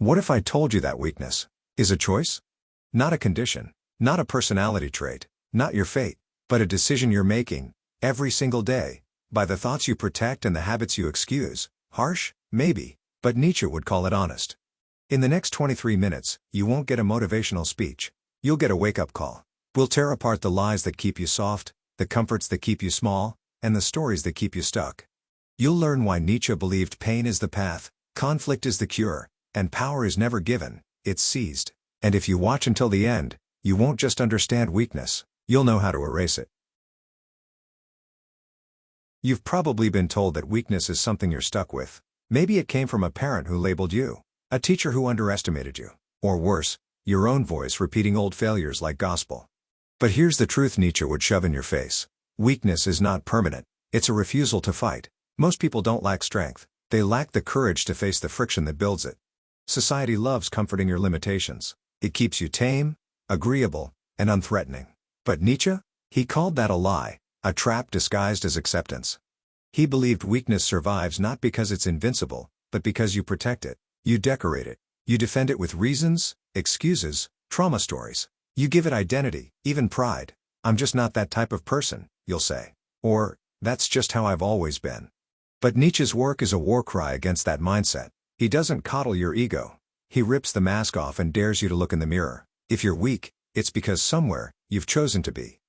What if I told you that weakness is a choice? Not a condition, not a personality trait, not your fate, but a decision you're making, every single day, by the thoughts you protect and the habits you excuse. Harsh? Maybe, but Nietzsche would call it honest. In the next 23 minutes, you won't get a motivational speech. You'll get a wake-up call. We'll tear apart the lies that keep you soft, the comforts that keep you small, and the stories that keep you stuck. You'll learn why Nietzsche believed pain is the path, conflict is the cure, and power is never given, it's seized. And if you watch until the end, you won't just understand weakness, you'll know how to erase it. You've probably been told that weakness is something you're stuck with. Maybe it came from a parent who labeled you, a teacher who underestimated you, or worse, your own voice repeating old failures like gospel. But here's the truth Nietzsche would shove in your face. Weakness is not permanent, it's a refusal to fight. Most people don't lack strength, they lack the courage to face the friction that builds it. Society loves comforting your limitations. It keeps you tame, agreeable, and unthreatening. But Nietzsche? He called that a lie, a trap disguised as acceptance. He believed weakness survives not because it's invincible, but because you protect it, you decorate it, you defend it with reasons, excuses, trauma stories. You give it identity, even pride. I'm just not that type of person, you'll say. Or, that's just how I've always been. But Nietzsche's work is a war cry against that mindset. He doesn't coddle your ego. He rips the mask off and dares you to look in the mirror. If you're weak, it's because somewhere, you've chosen to be.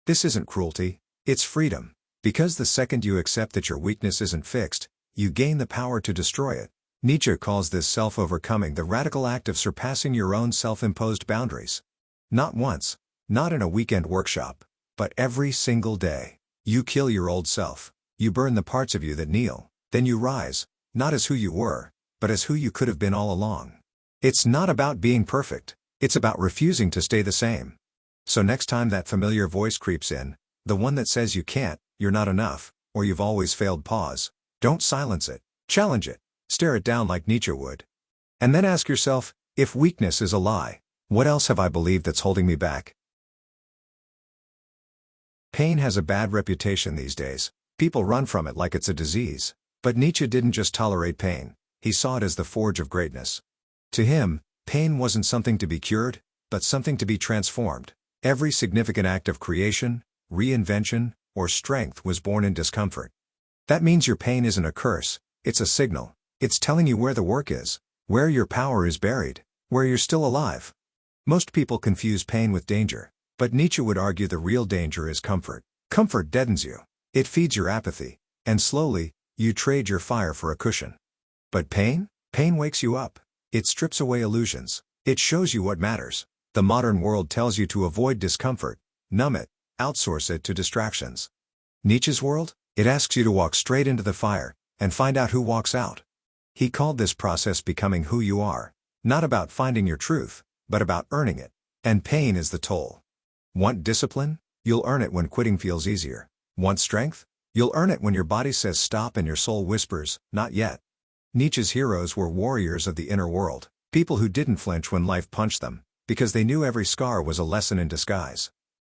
This isn't cruelty, it's freedom. Because the second you accept that your weakness isn't fixed, you gain the power to destroy it. Nietzsche calls this self-overcoming the radical act of surpassing your own self-imposed boundaries. Not once, not in a weekend workshop, but every single day. You kill your old self. You burn the parts of you that kneel. Then you rise, not as who you were, but as who you could have been all along. It's not about being perfect. It's about refusing to stay the same. So next time that familiar voice creeps in, the one that says you can't, you're not enough, or you've always failed, pause. Don't silence it. Challenge it. Stare it down like Nietzsche would. And then ask yourself, if weakness is a lie, what else have I believed that's holding me back? Pain has a bad reputation these days. People run from it like it's a disease. But Nietzsche didn't just tolerate pain, he saw it as the forge of greatness. To him, pain wasn't something to be cured, but something to be transformed. Every significant act of creation, reinvention, or strength was born in discomfort. That means your pain isn't a curse, it's a signal. It's telling you where the work is, where your power is buried, where you're still alive. Most people confuse pain with danger, but Nietzsche would argue the real danger is comfort. Comfort deadens you. It feeds your apathy, and slowly, you trade your fire for a cushion. But pain? Pain wakes you up. It strips away illusions. It shows you what matters. The modern world tells you to avoid discomfort, numb it, outsource it to distractions. Nietzsche's world? It asks you to walk straight into the fire, and find out who walks out. He called this process becoming who you are. Not about finding your truth, but about earning it. And pain is the toll. Want discipline? You'll earn it when quitting feels easier. Want strength? You'll earn it when your body says stop and your soul whispers, not yet. Nietzsche's heroes were warriors of the inner world, people who didn't flinch when life punched them, because they knew every scar was a lesson in disguise.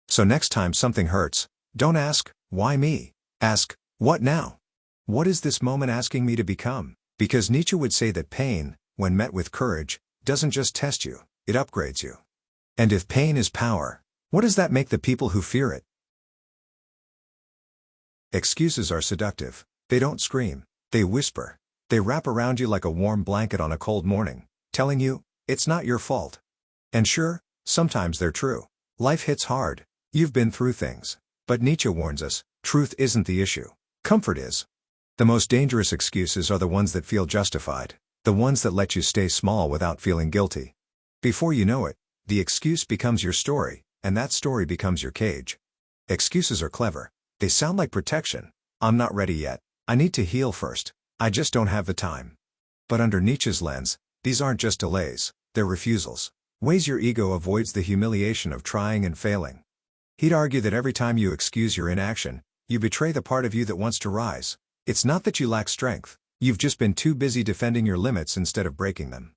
So next time something hurts, don't ask, why me? Ask, what now? What is this moment asking me to become? Because Nietzsche would say that pain, when met with courage, doesn't just test you, it upgrades you. And if pain is power, what does that make the people who fear it? Excuses are seductive. They don't scream, they whisper. They wrap around you like a warm blanket on a cold morning, telling you, it's not your fault. And sure, sometimes they're true. Life hits hard. You've been through things. But Nietzsche warns us, truth isn't the issue. Comfort is. The most dangerous excuses are the ones that feel justified, the ones that let you stay small without feeling guilty. Before you know it, the excuse becomes your story, and that story becomes your cage. Excuses are clever. They sound like protection. I'm not ready yet. I need to heal first. I just don't have the time. But under Nietzsche's lens, these aren't just delays, they're refusals. Ways your ego avoids the humiliation of trying and failing. He'd argue that every time you excuse your inaction, you betray the part of you that wants to rise. It's not that you lack strength, you've just been too busy defending your limits instead of breaking them.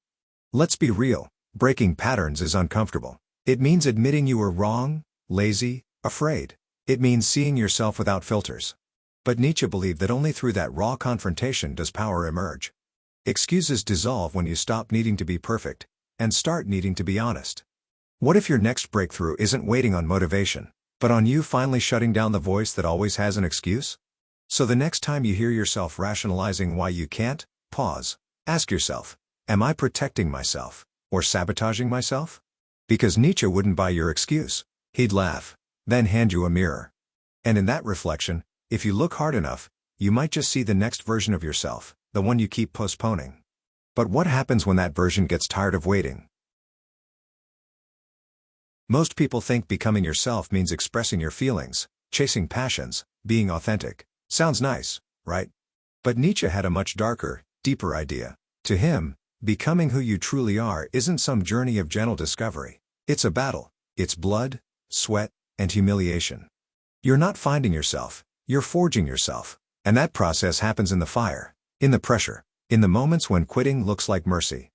Let's be real, breaking patterns is uncomfortable. It means admitting you were wrong, lazy, afraid. It means seeing yourself without filters. But Nietzsche believed that only through that raw confrontation does power emerge. Excuses dissolve when you stop needing to be perfect and start needing to be honest. What if your next breakthrough isn't waiting on motivation, but on you finally shutting down the voice that always has an excuse? So the next time you hear yourself rationalizing why you can't, pause. Ask yourself, am I protecting myself or sabotaging myself? Because Nietzsche wouldn't buy your excuse. He'd laugh, then hand you a mirror. And in that reflection, if you look hard enough, you might just see the next version of yourself, the one you keep postponing. But what happens when that version gets tired of waiting? Most people think becoming yourself means expressing your feelings, chasing passions, being authentic. Sounds nice, right? But Nietzsche had a much darker, deeper idea. To him, becoming who you truly are isn't some journey of gentle discovery. It's a battle. It's blood, sweat, and humiliation. You're not finding yourself, you're forging yourself. And that process happens in the fire, in the pressure, in the moments when quitting looks like mercy.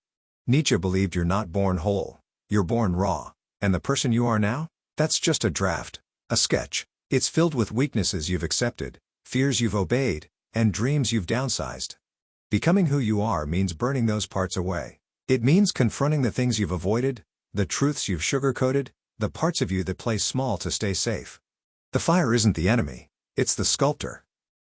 Nietzsche believed you're not born whole, you're born raw. And the person you are now? That's just a draft, a sketch. It's filled with weaknesses you've accepted, fears you've obeyed, and dreams you've downsized. Becoming who you are means burning those parts away. It means confronting the things you've avoided, the truths you've sugarcoated, the parts of you that play small to stay safe. The fire isn't the enemy, it's the sculptor.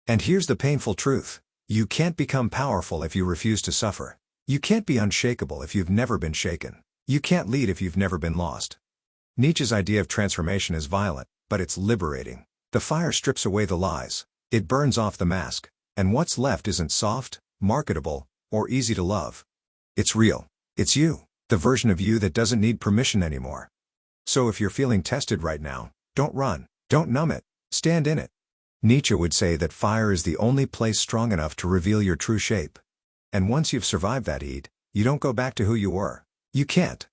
And here's the painful truth. You can't become powerful if you refuse to suffer. You can't be unshakable if you've never been shaken. You can't lead if you've never been lost. Nietzsche's idea of transformation is violent, but it's liberating. The fire strips away the lies. It burns off the mask. And what's left isn't soft, marketable, or easy to love. It's real. It's you, the version of you that doesn't need permission anymore. So if you're feeling tested right now, don't run, don't numb it, stand in it. Nietzsche would say that fire is the only place strong enough to reveal your true shape. And once you've survived that heat, you don't go back to who you were. You can't.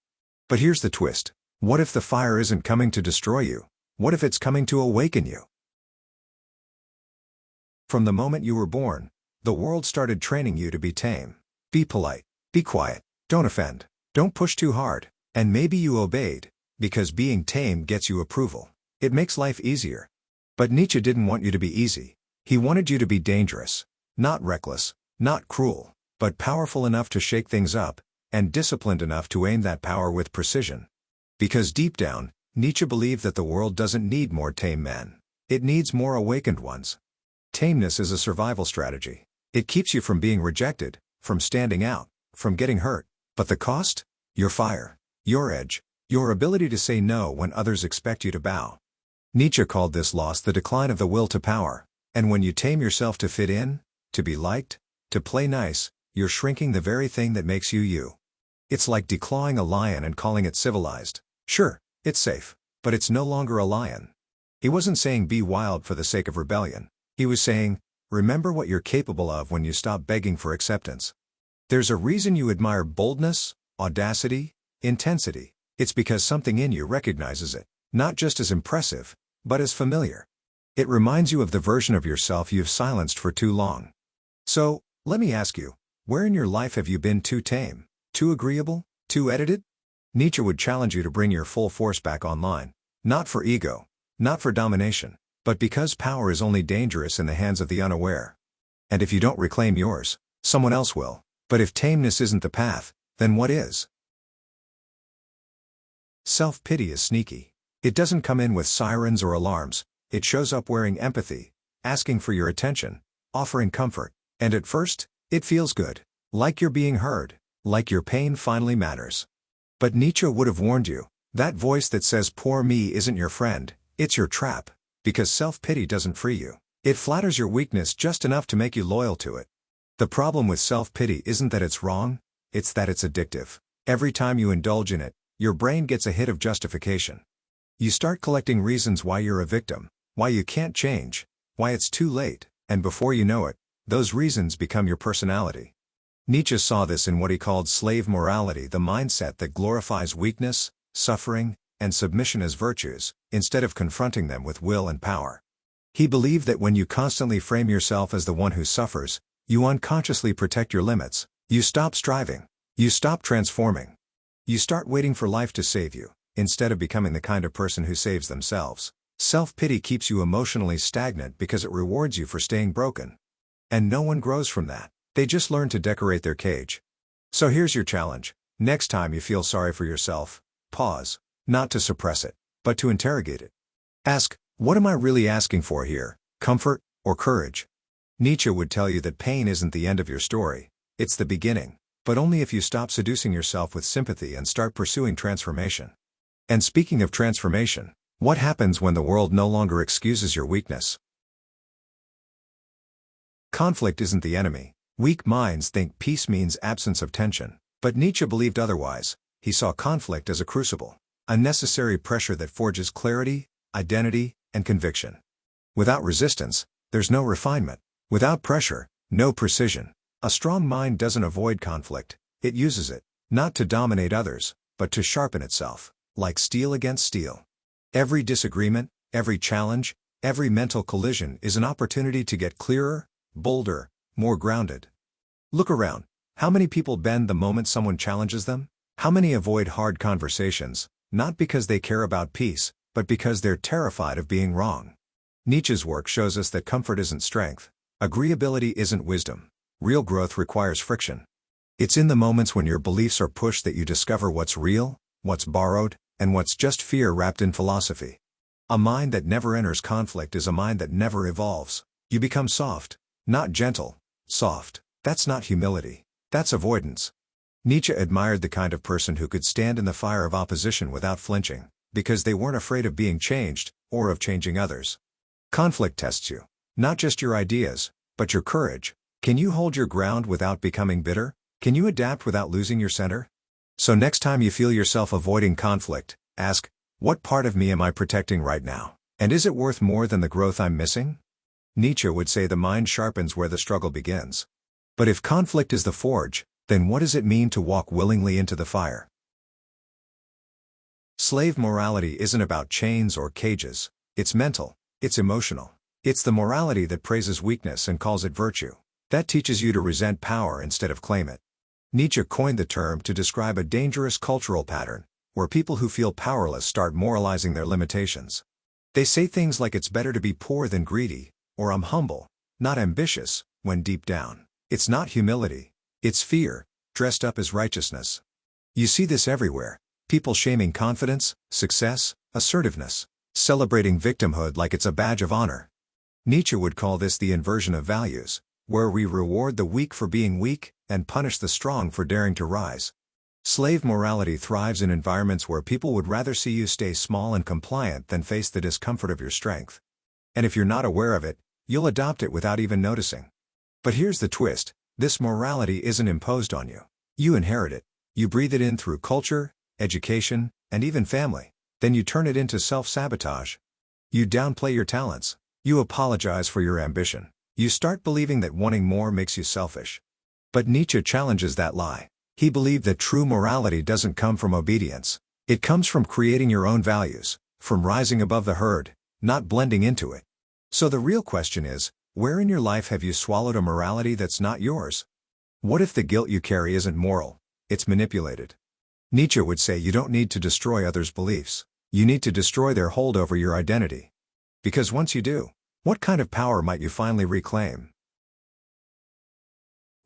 But here's the twist. What if the fire isn't coming to destroy you? What if it's coming to awaken you? From the moment you were born, the world started training you to be tame. Be polite. Be quiet. Don't offend. Don't push too hard. And maybe you obeyed, because being tame gets you approval. It makes life easier. But Nietzsche didn't want you to be easy. He wanted you to be dangerous. Not reckless, not cruel, but powerful enough to shake things up, and disciplined enough to aim that power with precision. Because deep down, Nietzsche believed that the world doesn't need more tame men. It needs more awakened ones. Tameness is a survival strategy. It keeps you from being rejected, from standing out, from getting hurt. But the cost? Your fire, your edge, your ability to say no when others expect you to bow. Nietzsche called this loss the decline of the will to power. And when you tame yourself to fit in, to be liked, to play nice, you're shrinking the very thing that makes you you. It's like declawing a lion and calling it civilized. Sure, it's safe, but it's no longer a lion. He wasn't saying be wild for the sake of rebellion. He was saying, remember what you're capable of when you stop begging for acceptance. There's a reason you admire boldness, audacity, intensity. It's because something in you recognizes it, not just as impressive, but as familiar. It reminds you of the version of yourself you've silenced for too long. So, let me ask you, where in your life have you been too tame? Too agreeable? Too edited? Nietzsche would challenge you to bring your full force back online. Not for ego. Not for domination. But because power is only dangerous in the hands of the unaware. And if you don't reclaim yours, someone else will. But if tameness isn't the path, then what is? Self-pity is sneaky. It doesn't come in with sirens or alarms. It shows up wearing empathy, asking for your attention, offering comfort. And at first, it feels good. Like you're being heard. Like your pain finally matters. But Nietzsche would have warned you, that voice that says poor me isn't your friend, it's your trap. Because self-pity doesn't free you. It flatters your weakness just enough to make you loyal to it. The problem with self-pity isn't that it's wrong, it's that it's addictive. Every time you indulge in it, your brain gets a hit of justification. You start collecting reasons why you're a victim, why you can't change, why it's too late, and before you know it, those reasons become your personality. Nietzsche saw this in what he called slave morality, the mindset that glorifies weakness, suffering, and submission as virtues, instead of confronting them with will and power. He believed that when you constantly frame yourself as the one who suffers, you unconsciously protect your limits. You stop striving. You stop transforming. You start waiting for life to save you, instead of becoming the kind of person who saves themselves. Self-pity keeps you emotionally stagnant because it rewards you for staying broken. And no one grows from that. They just learn to decorate their cage. So here's your challenge. Next time you feel sorry for yourself, pause, not to suppress it, but to interrogate it. Ask, what am I really asking for here, comfort or courage? Nietzsche would tell you that pain isn't the end of your story, it's the beginning, but only if you stop seducing yourself with sympathy and start pursuing transformation. And speaking of transformation, what happens when the world no longer excuses your weakness? Conflict isn't the enemy. Weak minds think peace means absence of tension, but Nietzsche believed otherwise. He saw conflict as a crucible, a necessary pressure that forges clarity, identity, and conviction. Without resistance, there's no refinement. Without pressure, no precision. A strong mind doesn't avoid conflict, it uses it, not to dominate others, but to sharpen itself, like steel against steel. Every disagreement, every challenge, every mental collision is an opportunity to get clearer, bolder, more grounded. Look around. How many people bend the moment someone challenges them? How many avoid hard conversations, not because they care about peace, but because they're terrified of being wrong? Nietzsche's work shows us that comfort isn't strength. Agreeability isn't wisdom. Real growth requires friction. It's in the moments when your beliefs are pushed that you discover what's real, what's borrowed, and what's just fear wrapped in philosophy. A mind that never enters conflict is a mind that never evolves. You become soft, not gentle. Soft. That's not humility. That's avoidance. Nietzsche admired the kind of person who could stand in the fire of opposition without flinching, because they weren't afraid of being changed, or of changing others. Conflict tests you. Not just your ideas, but your courage. Can you hold your ground without becoming bitter? Can you adapt without losing your center? So next time you feel yourself avoiding conflict, ask, what part of me am I protecting right now? And is it worth more than the growth I'm missing? Nietzsche would say the mind sharpens where the struggle begins. But if conflict is the forge, then what does it mean to walk willingly into the fire? Slave morality isn't about chains or cages. It's mental. It's emotional. It's the morality that praises weakness and calls it virtue. That teaches you to resent power instead of claim it. Nietzsche coined the term to describe a dangerous cultural pattern, where people who feel powerless start moralizing their limitations. They say things like it's better to be poor than greedy, or I'm humble, not ambitious, when deep down, it's not humility, it's fear, dressed up as righteousness. You see this everywhere, people shaming confidence, success, assertiveness, celebrating victimhood like it's a badge of honor. Nietzsche would call this the inversion of values, where we reward the weak for being weak, and punish the strong for daring to rise. Slave morality thrives in environments where people would rather see you stay small and compliant than face the discomfort of your strength. And if you're not aware of it, you'll adopt it without even noticing. But here's the twist, this morality isn't imposed on you. You inherit it. You breathe it in through culture, education, and even family. Then you turn it into self-sabotage. You downplay your talents. You apologize for your ambition. You start believing that wanting more makes you selfish. But Nietzsche challenges that lie. He believed that true morality doesn't come from obedience. It comes from creating your own values, from rising above the herd, not blending into it. So the real question is, where in your life have you swallowed a morality that's not yours? What if the guilt you carry isn't moral, it's manipulated? Nietzsche would say you don't need to destroy others' beliefs. You need to destroy their hold over your identity. Because once you do, what kind of power might you finally reclaim?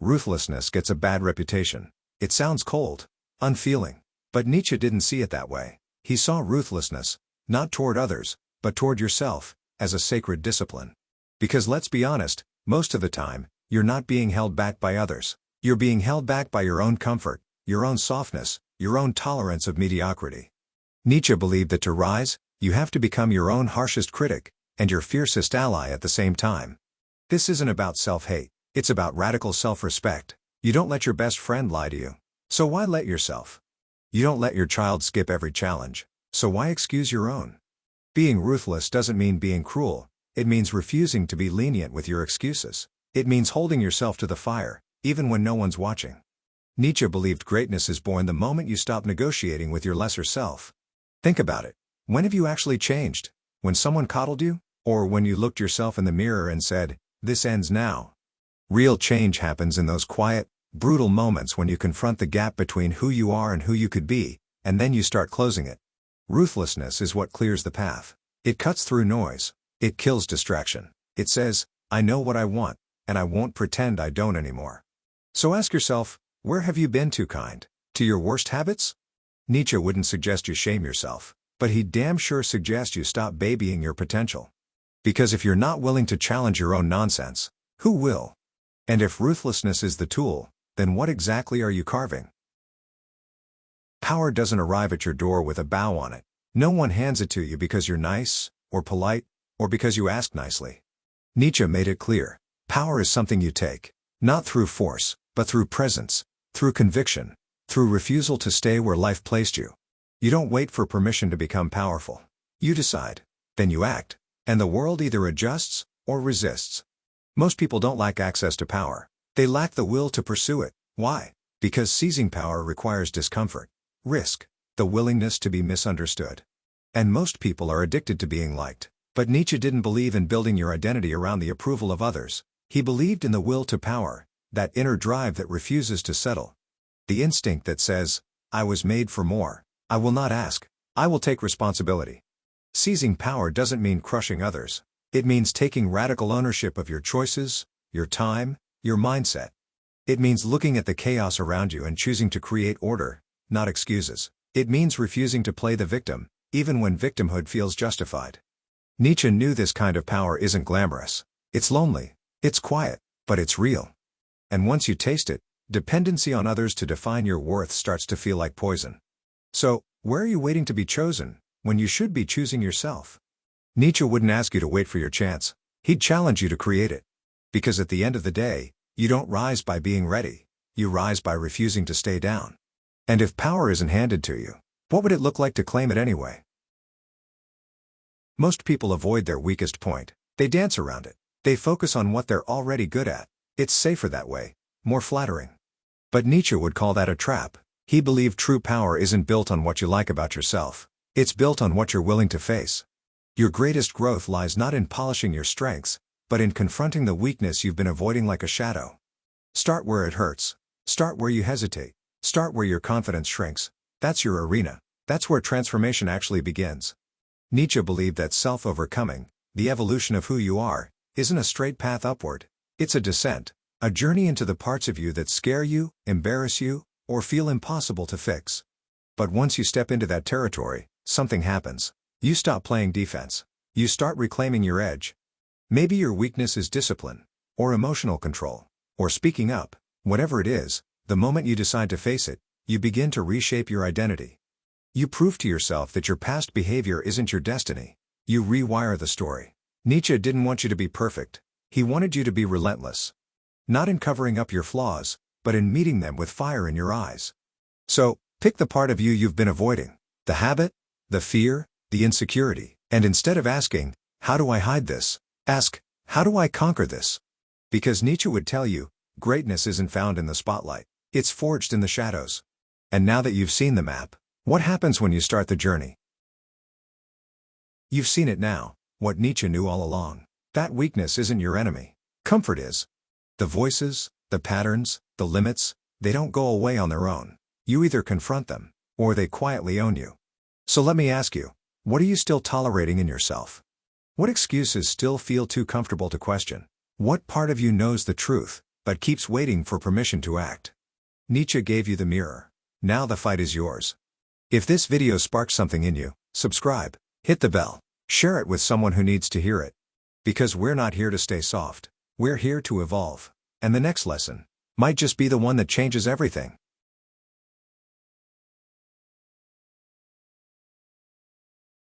Ruthlessness gets a bad reputation. It sounds cold, unfeeling. But Nietzsche didn't see it that way. He saw ruthlessness, not toward others, but toward yourself, as a sacred discipline. Because let's be honest, most of the time, you're not being held back by others. You're being held back by your own comfort, your own softness, your own tolerance of mediocrity. Nietzsche believed that to rise, you have to become your own harshest critic, and your fiercest ally at the same time. This isn't about self-hate, it's about radical self-respect. You don't let your best friend lie to you. So why let yourself? You don't let your child skip every challenge. So why excuse your own? Being ruthless doesn't mean being cruel. It means refusing to be lenient with your excuses. It means holding yourself to the fire, even when no one's watching. Nietzsche believed greatness is born the moment you stop negotiating with your lesser self. Think about it. When have you actually changed? When someone coddled you? Or when you looked yourself in the mirror and said, "This ends now"? Real change happens in those quiet, brutal moments when you confront the gap between who you are and who you could be, and then you start closing it. Ruthlessness is what clears the path. It cuts through noise. It kills distraction. It says, I know what I want, and I won't pretend I don't anymore. So ask yourself, where have you been too kind? To your worst habits? Nietzsche wouldn't suggest you shame yourself, but he'd damn sure suggest you stop babying your potential. Because if you're not willing to challenge your own nonsense, who will? And if ruthlessness is the tool, then what exactly are you carving? Power doesn't arrive at your door with a bow on it. No one hands it to you because you're nice, or polite, or because you ask nicely. Nietzsche made it clear, power is something you take, not through force, but through presence, through conviction, through refusal to stay where life placed you. You don't wait for permission to become powerful. You decide. Then you act. And the world either adjusts, or resists. Most people don't lack access to power. They lack the will to pursue it. Why? Because seizing power requires discomfort, risk, the willingness to be misunderstood. And most people are addicted to being liked. But Nietzsche didn't believe in building your identity around the approval of others. He believed in the will to power, that inner drive that refuses to settle. The instinct that says, I was made for more. I will not ask. I will take responsibility. Seizing power doesn't mean crushing others. It means taking radical ownership of your choices, your time, your mindset. It means looking at the chaos around you and choosing to create order, not excuses. It means refusing to play the victim, even when victimhood feels justified. Nietzsche knew this kind of power isn't glamorous. It's lonely, it's quiet, but it's real. And once you taste it, dependency on others to define your worth starts to feel like poison. So, where are you waiting to be chosen, when you should be choosing yourself? Nietzsche wouldn't ask you to wait for your chance. He'd challenge you to create it. Because at the end of the day, you don't rise by being ready. You rise by refusing to stay down. And if power isn't handed to you, what would it look like to claim it anyway? Most people avoid their weakest point. They dance around it. They focus on what they're already good at. It's safer that way, more flattering. But Nietzsche would call that a trap. He believed true power isn't built on what you like about yourself. It's built on what you're willing to face. Your greatest growth lies not in polishing your strengths, but in confronting the weakness you've been avoiding like a shadow. Start where it hurts. Start where you hesitate. Start where your confidence shrinks. That's your arena. That's where transformation actually begins. Nietzsche believed that self-overcoming, the evolution of who you are, isn't a straight path upward. It's a descent, a journey into the parts of you that scare you, embarrass you, or feel impossible to fix. But once you step into that territory, something happens. You stop playing defense. You start reclaiming your edge. Maybe your weakness is discipline, or emotional control, or speaking up. Whatever it is, the moment you decide to face it, you begin to reshape your identity. You prove to yourself that your past behavior isn't your destiny. You rewire the story. Nietzsche didn't want you to be perfect. He wanted you to be relentless. Not in covering up your flaws, but in meeting them with fire in your eyes. So, pick the part of you you've been avoiding. The habit, the fear, the insecurity. And instead of asking, how do I hide this? Ask, how do I conquer this? Because Nietzsche would tell you, greatness isn't found in the spotlight. It's forged in the shadows. And now that you've seen the map, what happens when you start the journey? You've seen it now, what Nietzsche knew all along. That weakness isn't your enemy. Comfort is. The voices, the patterns, the limits, they don't go away on their own. You either confront them, or they quietly own you. So let me ask you, what are you still tolerating in yourself? What excuses still feel too comfortable to question? What part of you knows the truth, but keeps waiting for permission to act? Nietzsche gave you the mirror. Now the fight is yours. If this video sparked something in you, subscribe, hit the bell, share it with someone who needs to hear it. Because we're not here to stay soft. We're here to evolve. And the next lesson might just be the one that changes everything.